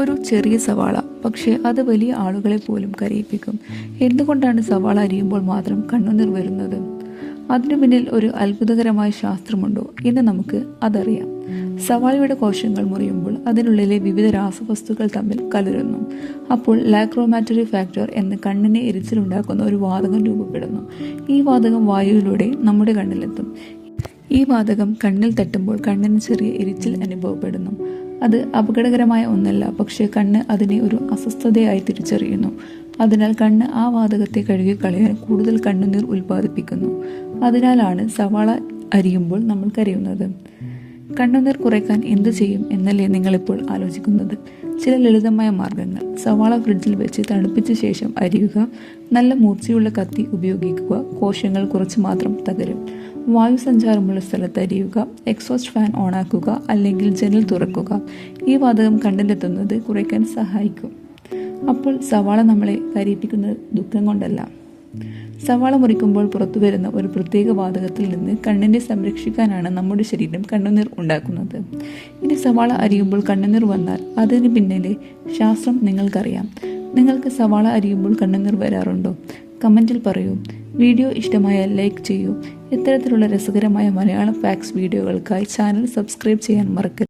ഒരു ചെറിയ സവാള, പക്ഷേ അത് വലിയ ആളുകളെ പോലും കരയിപ്പിക്കും. എന്തുകൊണ്ടാണ് സവാള അരിയുമ്പോൾ മാത്രം കണ്ണുനീർ വരുന്നത്? അതിനു പിന്നിൽ ഒരു അത്ഭുതകരമായ ശാസ്ത്രമുണ്ടോ? ഇന്ന് നമുക്ക് അതറിയാം. സവാളയുടെ കോശങ്ങൾ മുറിയുമ്പോൾ അതിനുള്ളിലെ വിവിധ രാസവസ്തുക്കൾ തമ്മിൽ കലരുന്നു. അപ്പോൾ ലാക്രോമാറ്ററി ഫാക്ടർ എന്ന കണ്ണിനെ എരിച്ചിലുണ്ടാക്കുന്ന ഒരു വാതകം രൂപപ്പെടുന്നു. ഈ വാതകം വായുവിലൂടെ നമ്മുടെ കണ്ണിലെത്തും. ഈ വാതകം കണ്ണിൽ തട്ടുമ്പോൾ കണ്ണിന് ചെറിയ എരിച്ചിൽ അനുഭവപ്പെടുന്നു. അത് അപകടകരമായ ഒന്നല്ല, പക്ഷേ കണ്ണ് അതിനെ ഒരു അസ്വസ്ഥതയായി തിരിച്ചറിയുന്നു. അതിനാൽ കണ്ണ് ആ വാതകത്തെ കഴുകിക്കളയാൻ കൂടുതൽ കണ്ണുനീർ ഉൽപ്പാദിപ്പിക്കുന്നു. അതിനാലാണ് സവാള അരിയുമ്പോൾ നമ്മൾ കരയുന്നത്. കണ്ണുനീർ കുറയ്ക്കാൻ എന്ത് ചെയ്യും എന്നല്ലേ നിങ്ങളിപ്പോൾ ആലോചിക്കുന്നത്? ചില ലളിതമായ മാർഗങ്ങൾ: സവാള ഫ്രിഡ്ജിൽ വെച്ച് തണുപ്പിച്ച ശേഷം അരിയുക, നല്ല മൂർച്ചയുള്ള കത്തി ഉപയോഗിക്കുക, കോശങ്ങൾ കുറച്ച് മാത്രം തകരും. വായുസഞ്ചാരമുള്ള സ്ഥലത്ത് അരിയുക, എക്സോസ്റ്റ് ഫാൻ ഓണാക്കുക അല്ലെങ്കിൽ ജനൽ തുറക്കുക. ഈ വാതകം കണ്ണിലെത്തുന്നത് കുറയ്ക്കാൻ സഹായിക്കും. അപ്പോൾ സവാള നമ്മളെ കരയിപ്പിക്കുന്നത് ദുഃഖം കൊണ്ടല്ല. സവാള മുറിക്കുമ്പോൾ പുറത്തു വരുന്ന ഒരു പ്രത്യേക വാതകത്തിൽ നിന്ന് കണ്ണിനെ സംരക്ഷിക്കാനാണ് നമ്മുടെ ശരീരം കണ്ണുനീർ ഉണ്ടാക്കുന്നത്. ഇനി സവാള അരിയുമ്പോൾ കണ്ണുനീർ വന്നാൽ അതിന് പിന്നിലെ ശാസ്ത്രം നിങ്ങൾക്കറിയാം. നിങ്ങൾക്ക് സവാള അരിയുമ്പോൾ കണ്ണുനീർ വരാറുണ്ടോ? കമൻറ്റിൽ പറയൂ. വീഡിയോ ഇഷ്ടമായാൽ ലൈക്ക് ചെയ്യൂ. ഇത്തരത്തിലുള്ള രസകരമായ മലയാളം ഫാക്ട്സ് വീഡിയോകൾക്കായി ചാനൽ സബ്സ്ക്രൈബ് ചെയ്യാൻ മറക്കരുത്.